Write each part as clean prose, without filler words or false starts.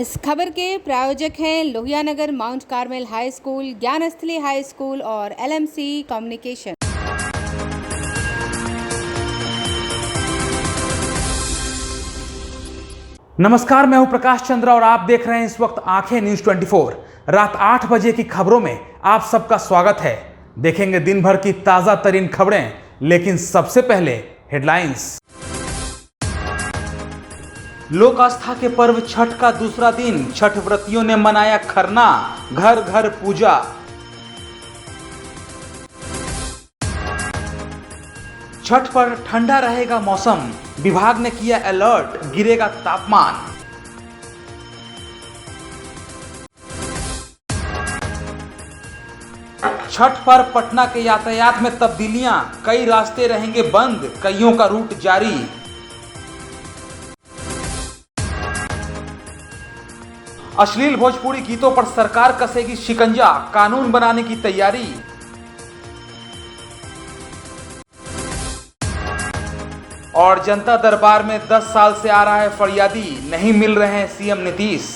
इस खबर के प्रायोजक हैं Lohia Nagar Mount Carmel High School, Gyansthali High School और LMC कम्युनिकेशन। नमस्कार, मैं हूं प्रकाश चंद्र और आप देख रहे हैं इस वक्त आंखें न्यूज 24। रात 8 बजे की खबरों में आप सबका स्वागत है। देखेंगे दिन भर की ताजा तरीन खबरें, लेकिन सबसे पहले हेडलाइंस। लोक आस्था के पर्व छठ का दूसरा दिन, छठ व्रतियों ने मनाया खरना, घर घर पूजा। छठ पर ठंडा रहेगा मौसम, विभाग ने किया अलर्ट, गिरेगा तापमान। छठ पर पटना के यातायात में तब्दीलियां, कई रास्ते रहेंगे बंद, कईयों का रूट जारी। अश्लील भोजपुरी गीतों पर सरकार कसेगी शिकंजा, कानून बनाने की तैयारी। और जनता दरबार में 10 साल से आ रहा है फरियादी, नहीं मिल रहे हैं सीएम नीतीश।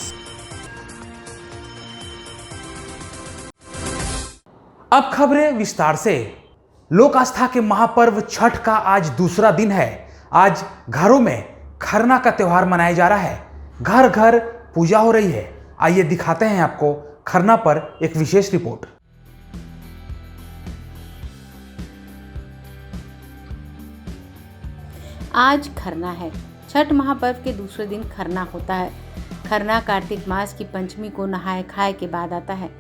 अब खबरें विस्तार से। लोक आस्था के महापर्व छठ का आज दूसरा दिन है। आज घरों में खरना का त्योहार मनाया जा रहा है, घर घर पूजा हो रही है। आइए दिखाते हैं आपको खरना पर एक विशेष रिपोर्ट। आज खरना है। छठ महापर्व के दूसरे दिन खरना होता है। खरना कार्तिक मास की पंचमी को नहाए खाए के बाद आता है।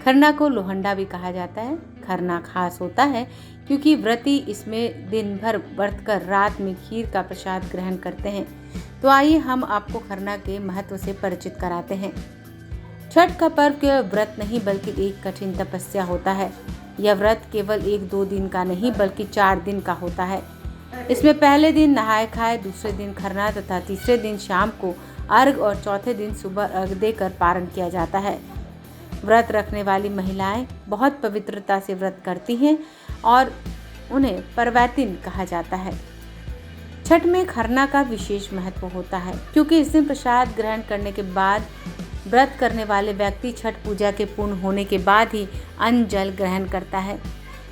खरना को लोहंडा भी कहा जाता है। खरना खास होता है क्योंकि व्रती इसमें दिन भर व्रत कर रात में खीर का प्रसाद ग्रहण करते हैं। तो आइए हम आपको खरना के महत्व से परिचित कराते हैं। छठ का पर्व केवल व्रत नहीं बल्कि एक कठिन तपस्या होता है। यह व्रत केवल 1-2 दिन का नहीं बल्कि 4 दिन का होता है। इसमें पहले दिन नहाए खाए, दूसरे दिन खरना तथा तीसरे दिन शाम को अर्घ और चौथे दिन सुबह अर्घ देकर पारण किया जाता है। व्रत रखने वाली महिलाएं बहुत पवित्रता से व्रत करती हैं और उन्हें परवैतिन कहा जाता है। छठ में खरना का विशेष महत्व होता है क्योंकि इस दिन प्रसाद ग्रहण करने के बाद व्रत करने वाले व्यक्ति छठ पूजा के पूर्ण होने के बाद ही अन्न जल ग्रहण करता है।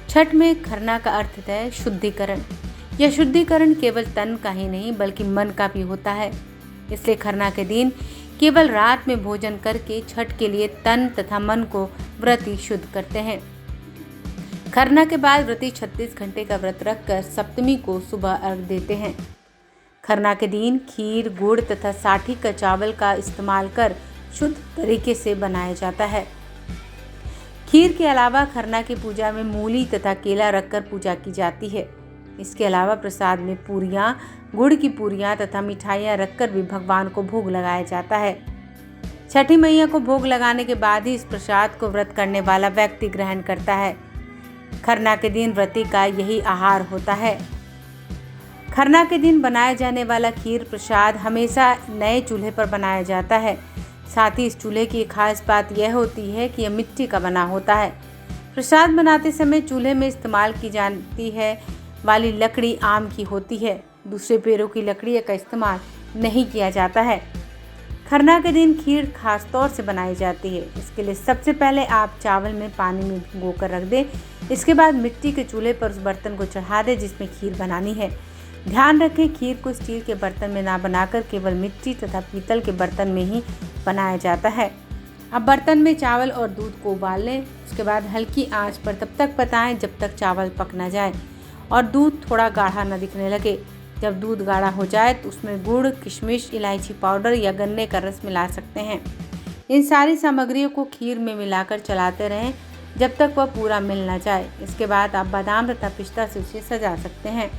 छठ में खरना का अर्थ है शुद्धिकरण। यह शुद्धिकरण केवल तन का ही नहीं बल्कि मन का भी होता है। इसलिए खरना के दिन केवल रात में भोजन करके छठ के लिए तन तथा मन को व्रती शुद्ध करते हैं। खरना के बाद व्रती 36 घंटे का व्रत रखकर सप्तमी को सुबह अर्घ देते हैं। खरना के दिन खीर, गुड़ तथा साठी का चावल का इस्तेमाल कर शुद्ध तरीके से बनाया जाता है। खीर के अलावा खरना की पूजा में मूली तथा केला रखकर पूजा की जाती है। इसके अलावा प्रसाद में पूरियां, गुड़ की पूरियां तथा मिठाइयां रखकर भी भगवान को भोग लगाया जाता है। छठी मैया को भोग लगाने के बाद ही इस प्रसाद को व्रत करने वाला व्यक्ति ग्रहण करता है। खरना के दिन व्रती का यही आहार होता है। खरना के दिन बनाया जाने वाला खीर प्रसाद हमेशा नए चूल्हे पर बनाया जाता है। साथ ही इस चूल्हे की खास बात यह होती है कि यह मिट्टी का बना होता है। प्रसाद बनाते समय चूल्हे में इस्तेमाल की जाती है वाली लकड़ी आम की होती है। दूसरे पेड़ों की लकड़ी का इस्तेमाल नहीं किया जाता है। खरना के दिन खीर खास तौर से बनाई जाती है। इसके लिए सबसे पहले आप चावल में पानी में भिगोकर रख दें। इसके बाद मिट्टी के चूल्हे पर उस बर्तन को चढ़ा दें जिसमें खीर बनानी है। ध्यान रखें, खीर को स्टील के बर्तन में ना बनाकर केवल मिट्टी तथा पीतल के बर्तन में ही बनाया जाता है। अब बर्तन में चावल और दूध को उबाल लें। उसके बाद हल्की आंच पर तब तक पकाएं जब तक चावल पक ना जाए और दूध थोड़ा गाढ़ा न दिखने लगे। जब दूध गाढ़ा हो जाए तो उसमें गुड़, किशमिश, इलायची पाउडर या गन्ने का रस मिला सकते हैं। इन सारी सामग्रियों को खीर में मिलाकर चलाते रहें जब तक वह पूरा मिल ना जाए। इसके बाद आप बादाम तथा पिस्ता से उसे सजा सकते हैं।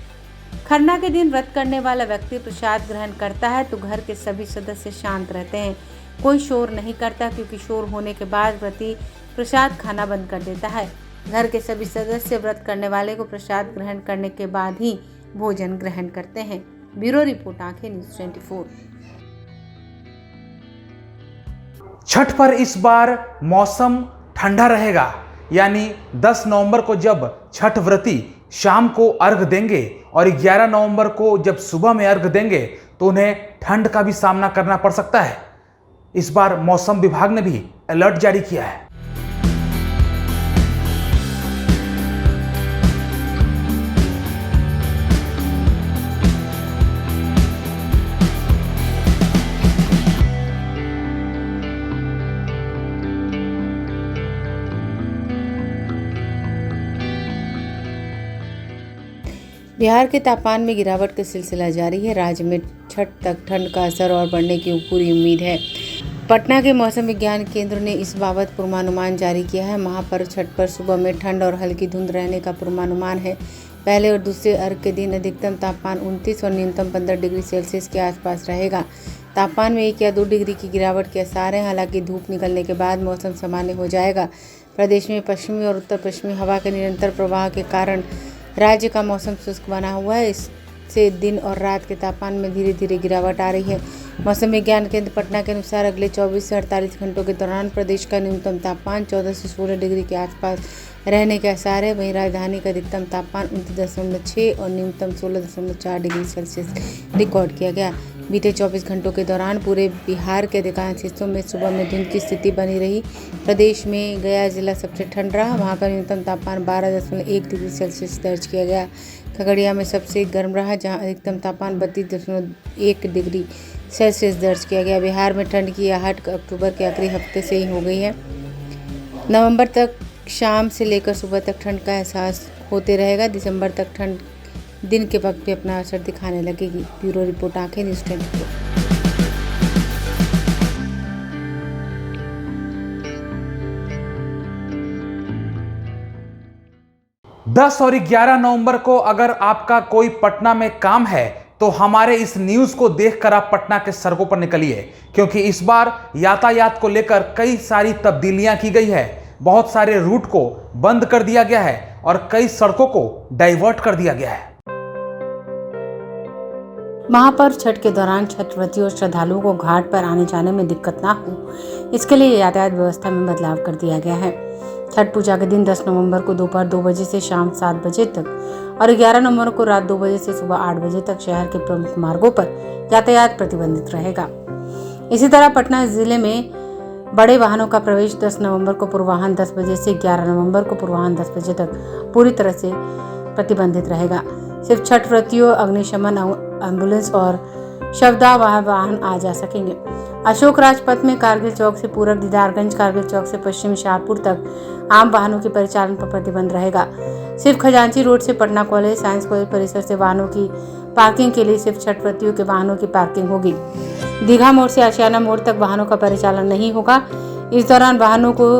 खरना के दिन व्रत करने वाला व्यक्ति प्रसाद ग्रहण करता है तो घर के सभी सदस्य शांत रहते हैं। कोई शोर नहीं करता क्योंकि शोर होने के बाद व्रती प्रसाद खाना बंद कर देता है। घर के सभी सदस्य व्रत करने वाले को प्रसाद ग्रहण करने के बाद ही भोजन ग्रहण करते हैं। ब्यूरो रिपोर्ट, आंखें न्यूज 24। छठ पर इस बार मौसम ठंडा रहेगा, यानी 10 नवंबर को जब छठ व्रती शाम को अर्घ देंगे और 11 नवंबर को जब सुबह में अर्घ देंगे तो उन्हें ठंड का भी सामना करना पड़ सकता है। इस बार मौसम विभाग ने भी अलर्ट जारी किया है। बिहार के तापमान में गिरावट का सिलसिला जारी है। राज्य में छठ तक ठंड का असर और बढ़ने की पूरी उम्मीद है। पटना के मौसम विज्ञान केंद्र ने इस बाबत पूर्वानुमान जारी किया है। महापर्व छठ पर सुबह में ठंड और हल्की धुंध रहने का पूर्वानुमान है। पहले और दूसरे अर्घ के दिन अधिकतम तापमान 29 और न्यूनतम 15 डिग्री सेल्सियस के आसपास रहेगा। तापमान में 1 या 2 डिग्री की गिरावट के आसार हैं। हालांकि धूप निकलने के बाद मौसम सामान्य हो जाएगा। प्रदेश में पश्चिमी और उत्तर पश्चिमी हवा के निरंतर प्रवाह के कारण राज्य का मौसम शुष्क बना हुआ है। इससे दिन और रात के तापमान में धीरे धीरे गिरावट आ रही है। मौसम विज्ञान केंद्र पटना के अनुसार अगले 24 से 48 घंटों के दौरान प्रदेश का न्यूनतम तापमान 14 से 16 डिग्री के आसपास रहने के आसार है। वहीं राजधानी का अधिकतम तापमान 29.6 और न्यूनतम 16.4 डिग्री सेल्सियस रिकॉर्ड किया गया। बीते 24 घंटों के दौरान पूरे बिहार के अधिकांश हिस्सों में सुबह में धुंध की स्थिति बनी रही। प्रदेश में गया जिला सबसे ठंड रहा। वहां का न्यूनतम तापमान 12.1 डिग्री सेल्सियस दर्ज किया गया। खगड़िया में सबसे गर्म रहा, जहां अधिकतम तापमान 32.1 डिग्री सेल्सियस दर्ज किया गया। बिहार में ठंड की आहट अक्टूबर के आखिरी हफ्ते से ही हो गई है। नवंबर तक शाम से लेकर सुबह तक ठंड का एहसास होते रहेगा। दिसंबर तक ठंड दिन के वक्त भी अपना असर दिखाने लगेगी। ब्यूरो रिपोर्ट, आंखें न्यूज़ 24। 10 और 11 नवंबर को अगर आपका कोई पटना में काम है तो हमारे इस न्यूज को देखकर आप पटना के सड़कों पर निकलिए, क्योंकि इस बार यातायात को लेकर कई सारी तब्दीलियां की गई है। बहुत सारे रूट को बंद कर दिया गया है और कई सड़कों को डाइवर्ट कर दिया गया है। महापर्व छठ के दौरान छठ व्रतियों और श्रद्धालुओं को घाट पर आने जाने में दिक्कत ना हो, इसके लिए यातायात व्यवस्था में बदलाव कर दिया गया है। छठ पूजा के दिन 10 नवंबर को दोपहर 2 बजे से शाम 7 बजे तक और 11 नवंबर को रात 2 बजे से सुबह 8 बजे तक शहर के प्रमुख मार्गों पर यातायात प्रतिबंधित रहेगा। इसी तरह पटना जिले में बड़े वाहनों का प्रवेश 10 नवंबर को पूर्वाह्न 10 बजे से 11 नवंबर को पूर्वाह्न 10 बजे तक पूरी तरह से प्रतिबंधित रहेगा। सिर्फ छठ व्रतियों, अग्निशमन, एम्बुलेंस और शवदाह वाहन आ जा सकेंगे। अशोक राजपथ में कारगिल चौक से पूरब, दीदारगंज कारगिल चौक से पश्चिम शाहपुर तक आम वाहनों के परिचालन पर प्रतिबंध रहेगा। सिर्फ खजांची रोड से पटना कॉलेज, साइंस कॉलेज परिसर से वाहनों की पार्किंग के लिए सिर्फ छठ व्रतियों के वाहनों की पार्किंग होगी। दीघा मोड़ से आशियाना मोड़ तक वाहनों का परिचालन नहीं होगा। इस दौरान वाहनों को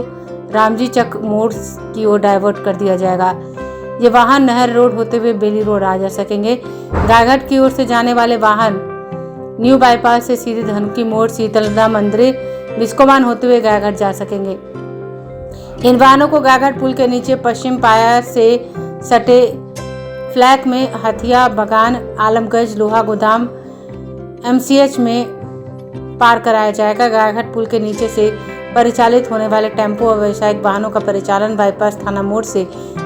रामजी चक मोड़ की ओर डाइवर्ट कर दिया जाएगा। ये वाहन नहर रोड होते हुए बेली रोड आ जा सकेंगे। गायघाट की ओर से जाने वाले वाहन न्यू बाईपास से सीधे धनकी मोड़, शीतलदा मंदिर, बिस्कोमान होते हुए गायघाट जा सकेंगे। इन वाहनों को गायघाट पुल के नीचे पश्चिम पाया से सटे फ्लैग में हथिया बगान, आलमगंज, लोहा गोदाम, MCH में पार कराया जाएगा। गायघाट पुल के नीचे से परिचालित होने वाले टेम्पो और व्यावसायिक वाहनों का परिचालन बाईपास थाना मोड़ से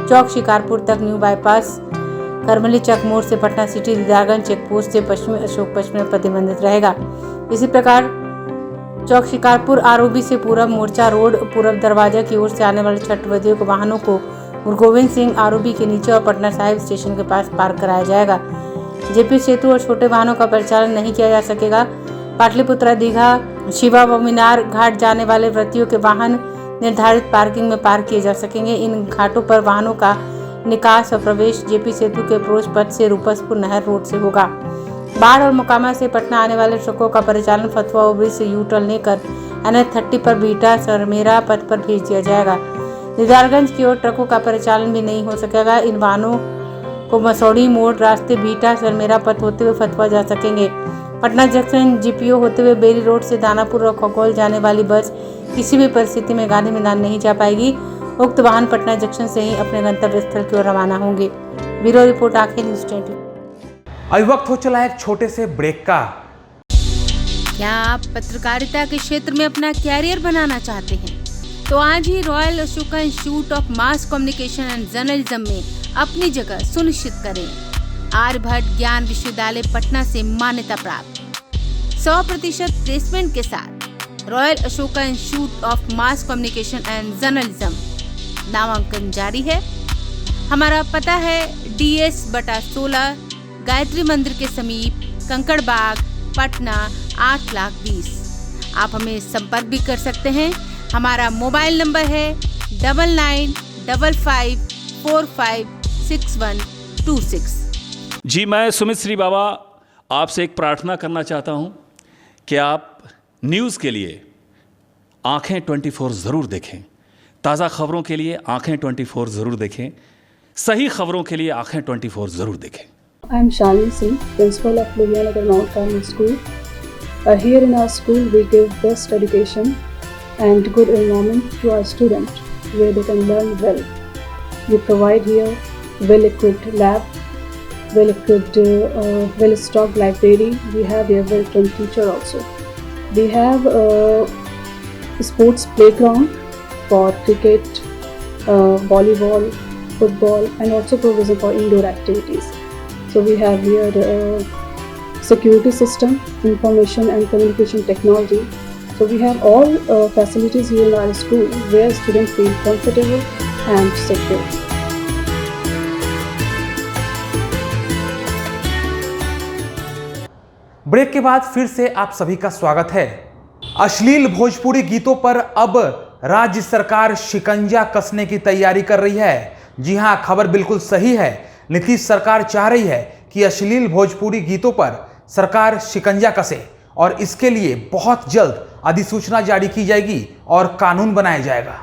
चौक शिकारपुर तक, न्यू बाईपास करमली चक मोड़ से Patna city, Didarganj check post से पश्चिमी अशोक पश्चिम में प्रतिबंधित रहेगा। इसी प्रकार चौक शिकारपुर ROB से पूरब मोर्चा रोड, पूरब दरवाजा की ओर से आने वाले छठ व्रतियों के वाहनों को गुरु गोविंद सिंह ROB के नीचे और पटना साहिब स्टेशन के पास पार्क कराया जाएगा। JP सेतु और छोटे वाहनों का परिचालन नहीं किया जा सकेगा। पाटलिपुत्रा, दीघा, शिवा व मीनार घाट जाने वाले व्रतियों के वाहन निर्धारित पार्किंग में पार्क किए जा सकेंगे। इन घाटों पर वाहनों का निकास और प्रवेश JP सेतु के अप्रोच पथ से रूपसपुर नहर रोड से होगा। बाढ़ और मोकामा से पटना आने वाले ट्रकों का परिचालन फतुहा ओवरब्रिज से U-टर्न लेकर NH30 पर बीटा सरमेरा पथ पर भेज दिया जाएगा। दीदारगंज की ओर ट्रकों का परिचालन भी नहीं हो सकेगा। इन वाहनों को मसौड़ी मोड़ रास्ते बीटा सरमेरा पथ होते हुए फतुहा जा सकेंगे। पटना जंक्शन GPO होते हुए बेरी रोड से दानापुर और खगौल जाने वाली बस किसी भी परिस्थिति में गांधी मैदान नहीं जा पाएगी। उक्त वाहन पटना जंक्शन से ही अपने गंतव्य स्थल की ओर रवाना होंगे। ब्यूरो रिपोर्ट, आंखें न्यूज़ 24। अभी वक्त हो चला है एक छोटे से ब्रेक का। क्या आप पत्रकारिता के क्षेत्र में अपना कैरियर बनाना चाहते हैं? तो आज ही royal Ashoka institute of mass communication and journalism में अपनी जगह सुनिश्चित करें। आर्यभट्ट ज्ञान विश्वविद्यालय पटना से मान्यता प्राप्त 100% प्लेसमेंट के साथ royal Ashoka institute of mass communication and journalism. नामांकन जारी है। हमारा पता है DS/16 गायत्री मंदिर के समीप, कंकड़ बाग, पटना 8,20,000। आप हमें संपर्क भी कर सकते हैं। हमारा मोबाइल नंबर है 9955456126। जी, मैं सुमित श्री बाबा आपसे एक प्रार्थना करना चाहता हूं कि आप न्यूज़ के लिए आंखें 24 ज़रूर देखें। ताज़ा खबरों के लिए आंखें 24 ज़रूर देखें। सही खबरों के लिए आंखें 24 ज़रूर देखें। I am Shalini Singh, principal of Ludhiana Mount Carmel School. Here in our school, we give best education and good environment to our students, where they can learn well. We provide here well-equipped lab, well-equipped, well-stocked library. We have here well-trained teacher also. We have a sports playground for cricket, volleyball, football, and also provision for indoor activities. So we have here security system, information and communication technology. So we have all facilities here in our school where students feel comfortable and secure. Break के बाद फिर से आप सभी का स्वागत है। अश्लील भोजपुरी गीतों पर अब राज्य सरकार शिकंजा कसने की तैयारी कर रही है। जी हां, खबर बिल्कुल सही है। नीतीश सरकार चाह रही है कि अश्लील भोजपुरी गीतों पर सरकार शिकंजा कसे और इसके लिए बहुत जल्द अधिसूचना जारी की जाएगी और कानून बनाया जाएगा।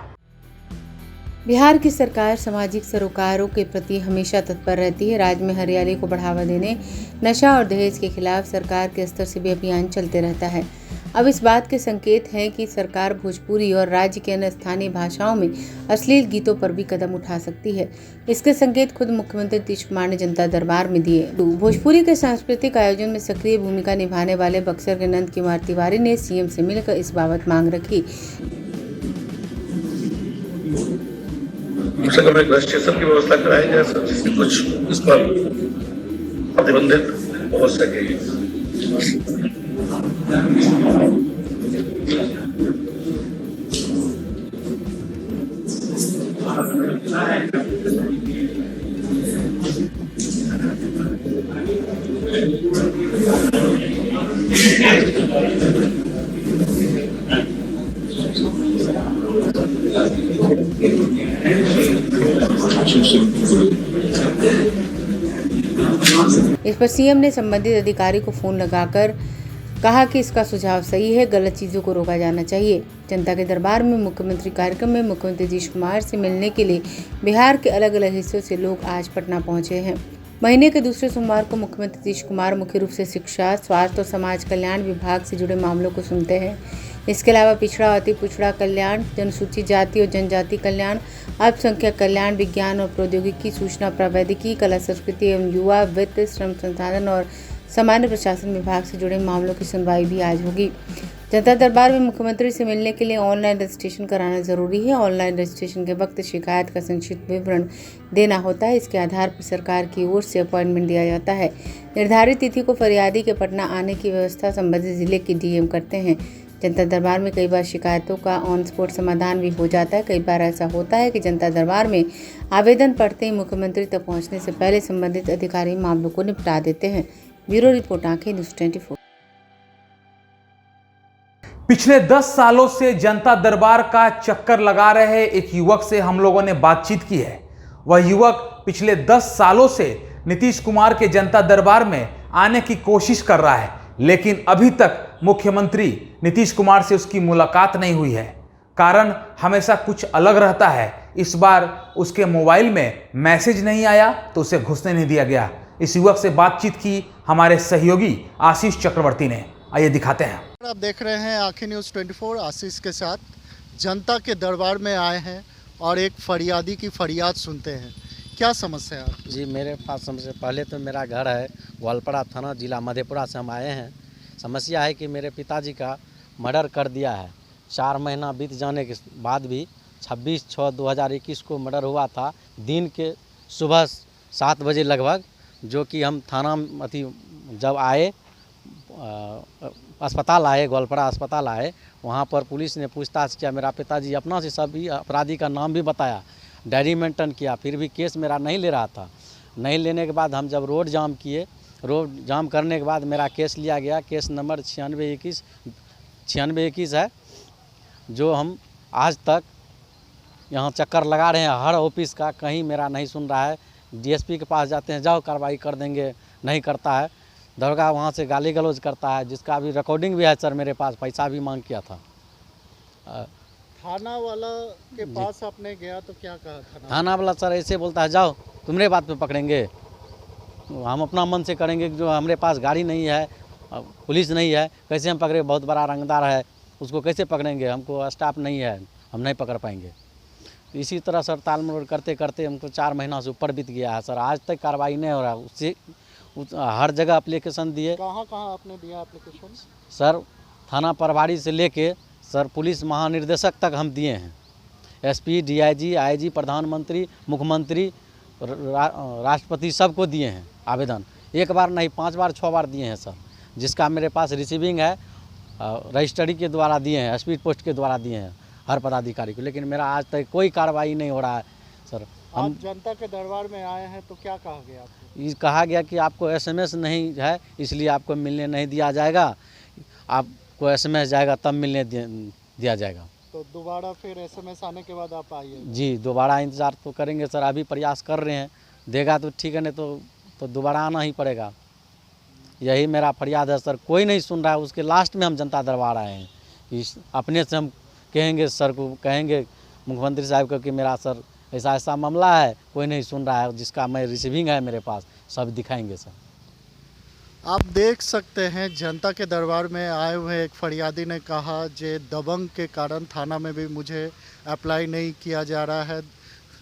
बिहार की सरकार सामाजिक सरोकारों के प्रति हमेशा तत्पर रहती है। राज्य में हरियाली को बढ़ावा देने, नशा और दहेज के खिलाफ सरकार के स्तर से भी अभियान चलते रहता है। अब इस बात के संकेत हैं कि सरकार भोजपुरी और राज्य के अन्य स्थानीय भाषाओं में अश्लील गीतों पर भी कदम उठा सकती है। इसके संकेत खुद मुख्यमंत्री नीतीश कुमार ने जनता दरबार में दिए। भोजपुरी के सांस्कृतिक आयोजन में सक्रिय भूमिका निभाने वाले बक्सर के नंद कुमार तिवारी ने सीएम से मिलकर इस बाबत मांग रखी। कम से कम एक रजिस्ट्रेशन की व्यवस्था कराई जाए सर, जिससे कुछ इस पर प्रतिबंधित हो सके। इस पर सीएम ने संबंधित अधिकारी को फोन लगाकर कहा कि इसका सुझाव सही है, गलत चीजों को रोका जाना चाहिए। जनता के दरबार में मुख्यमंत्री कार्यक्रम में मुख्यमंत्री नीतीश कुमार से मिलने के लिए बिहार के अलग अलग हिस्सों से लोग आज पटना पहुंचे हैं। महीने के दूसरे सोमवार को मुख्यमंत्री नीतीश कुमार मुख्य रूप से शिक्षा, स्वास्थ्य और समाज कल्याण विभाग से जुड़े मामलों को सुनते हैं। इसके अलावा पिछड़ा, अति पिछड़ा कल्याण, जनसूचित जाति और जनजाति कल्याण, अल्पसंख्यक कल्याण, विज्ञान और प्रौद्योगिकी, सूचना प्रौद्योगिकी, कला संस्कृति एवं युवा, वित्त, श्रम संसाधन और सामान्य प्रशासन विभाग से जुड़े मामलों की सुनवाई भी आज होगी। जनता दरबार में मुख्यमंत्री से मिलने के लिए ऑनलाइन रजिस्ट्रेशन कराना जरूरी है। ऑनलाइन रजिस्ट्रेशन के वक्त शिकायत का संक्षिप्त विवरण देना होता है। इसके आधार पर सरकार की ओर से अपॉइंटमेंट दिया जाता है। निर्धारित तिथि को फरियादी के पटना आने की व्यवस्था संबंधित जिले के डीएम करते हैं। जनता दरबार में कई बार शिकायतों का ऑन स्पॉट समाधान भी हो जाता है। कई बार ऐसा होता है कि जनता दरबार में आवेदन पढ़ते ही मुख्यमंत्री तक पहुंचने से पहले संबंधित अधिकारी मामलों को निपटा देते हैं। ब्यूरो रिपोर्ट, आंखें न्यूज़ 24। पिछले 10 सालों से जनता दरबार का चक्कर लगा रहे एक युवक से हम लोगों ने बातचीत की है। वह युवक पिछले 10 सालों से नीतीश कुमार के जनता दरबार में आने की कोशिश कर रहा है, लेकिन अभी तक मुख्यमंत्री नीतीश कुमार से उसकी मुलाकात नहीं हुई है। कारण हमेशा कुछ अलग रहता है। इस बार उसके मोबाइल में मैसेज नहीं आया तो उसे घुसने नहीं दिया गया। इस युवक से बातचीत की हमारे सहयोगी आशीष चक्रवर्ती ने। आइए दिखाते हैं। आप देख रहे हैं आंखें न्यूज़ 24, आशीष के साथ जनता के दरबार में आए हैं और एक फरियादी की फरियाद सुनते हैं। क्या समस्या है आपकी? जी, मेरे पास समस्या, पहले तो मेरा घर है ग्वालपड़ा थाना, जिला मधेपुरा से हम आए हैं। समस्या है कि मेरे पिताजी का मर्डर कर दिया है। 4 महीना बीत जाने के बाद भी 26/6/2021 को मर्डर हुआ था। दिन के सुबह 7 बजे लगभग, जो कि हम थाना जब आए अस्पताल आए, ग्वालपड़ा अस्पताल आए। वहाँ पर पुलिस ने पूछताछ किया, मेरा पिताजी अपना से सभी अपराधी का नाम भी बताया, डायरी मेंटेन किया, फिर भी केस मेरा नहीं ले रहा था। नहीं लेने के बाद हम जब रोड जाम किए, रोड जाम करने के बाद मेरा केस लिया गया। केस नंबर 9621 है, जो हम आज तक यहाँ चक्कर लगा रहे हैं हर ऑफिस का, कहीं मेरा नहीं सुन रहा है। डीएसपी के पास जाते हैं, जाओ कार्रवाई कर देंगे, नहीं करता है। दरोगा वहाँ से गाली गलौज करता है, जिसका अभी रिकॉर्डिंग भी है सर मेरे पास, पैसा भी मांग किया था। थाना वाला के पास आपने गया तो क्या कहा थाना वाला सर ऐसे बोलता है, जाओ तुम्हारे बात पे पकड़ेंगे, हम अपना मन से करेंगे, जो हमारे पास गाड़ी नहीं है, पुलिस नहीं है, कैसे हम पकड़े? बहुत बड़ा रंगदार है, उसको कैसे पकड़ेंगे? हमको स्टाफ नहीं है, हम नहीं पकड़ पाएंगे। इसी तरह सर ताल मरोड़ करते करते हमको 4 महीना से ऊपर बीत गया है सर, आज तक कार्रवाई नहीं हो रहा। उससे हर जगह एप्लीकेशन दिए। कहाँ आपने दिया एप्लीकेशन? सर थाना प्रभारी से लेके सर पुलिस महानिर्देशक तक हम दिए हैं। एसपी, डीआईजी, आईजी, प्रधानमंत्री, मुख्यमंत्री, राष्ट्रपति सबको दिए हैं आवेदन। 1 बार नहीं, 5 बार 6 बार दिए हैं सर, जिसका मेरे पास रिसीविंग है। रजिस्ट्री के द्वारा दिए हैं, स्पीड पोस्ट के द्वारा दिए हैं हर पदाधिकारी को, लेकिन मेरा आज तक कोई कार्रवाई नहीं हो रहा है सर। हम जनता के दरबार में आए हैं तो क्या कहा गया आपको? ये कहा गया कि आपको एसएमएस नहीं है, इसलिए आपको मिलने नहीं दिया जाएगा, आपको एसएमएस जाएगा तब मिलने दिया जाएगा। तो दोबारा फिर एसएमएस आने के बाद आप आइए? जी, दोबारा इंतज़ार तो करेंगे सर, अभी प्रयास कर रहे हैं, देगा तो ठीक है, नहीं तो दोबारा आना ही पड़ेगा। यही मेरा फरियाद है सर, कोई नहीं सुन रहा है। उसके लास्ट में हम जनता दरबार आए हैं, इस अपने से हम कहेंगे सर को, कहेंगे मुख्यमंत्री साहब को कि मेरा सर ऐसा ऐसा मामला है, कोई नहीं सुन रहा है, जिसका मैं रिसीविंग है मेरे पास, सब दिखाएंगे सर। आप देख सकते हैं जनता के दरबार में आए हुए एक फरियादी ने कहा, जे दबंग के कारण थाना में भी मुझे अप्लाई नहीं किया जा रहा है।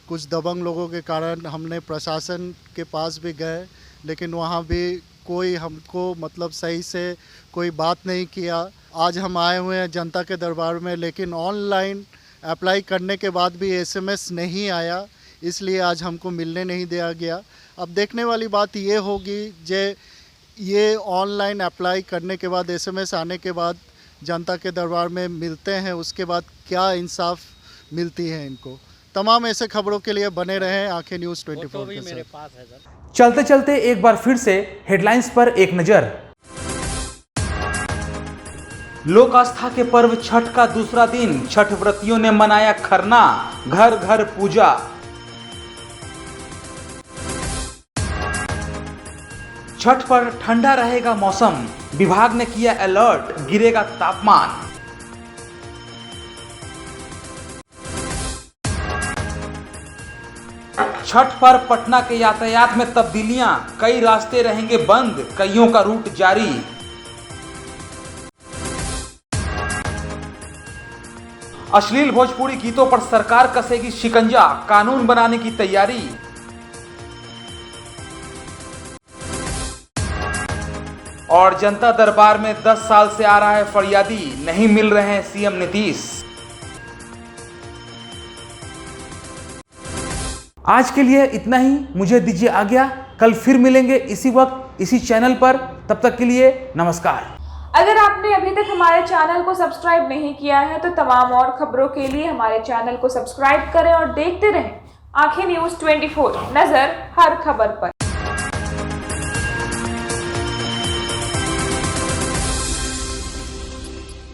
कुछ दबंग लोगों के कारण हमने प्रशासन के पास भी गए, लेकिन वहाँ भी कोई हमको मतलब सही से कोई बात नहीं किया। आज हम आए हुए हैं जनता के दरबार में, लेकिन ऑनलाइन अप्लाई करने के बाद भी एसएमएस नहीं आया, इसलिए आज हमको मिलने नहीं दिया गया। अब देखने वाली बात ये होगी, जे ये ऑनलाइन अप्लाई करने के बाद एसएमएस आने के बाद जनता के दरबार में मिलते हैं, उसके बाद क्या इंसाफ मिलती है इनको। तमाम ऐसे खबरों के लिए बने रहें आंखें न्यूज़ 24 के साथ। चलते चलते एक बार फिर से हेडलाइंस पर एक नजर। लोक आस्था के पर्व छठ का दूसरा दिन, छठ व्रतियों ने मनाया खरना, घर घर पूजा। छठ पर ठंडा रहेगा मौसम, विभाग ने किया अलर्ट, गिरेगा तापमान। छठ पर पटना के यातायात में तब्दीलियां, कई रास्ते रहेंगे बंद, कईयों का रूट जारी। अश्लील भोजपुरी गीतों पर सरकार कसेगी शिकंजा, कानून बनाने की तैयारी। और जनता दरबार में 10 साल से आ रहा है फरियादी, नहीं मिल रहे हैं सीएम नीतीश। आज के लिए इतना ही, मुझे दीजिए आज्ञा। कल फिर मिलेंगे इसी वक्त इसी चैनल पर, तब तक के लिए नमस्कार। अगर आपने अभी तक हमारे चैनल को सब्सक्राइब नहीं किया है तो तमाम और खबरों के लिए हमारे चैनल को सब्सक्राइब करें और देखते रहें आंखें न्यूज़ 24, नजर हर खबर पर।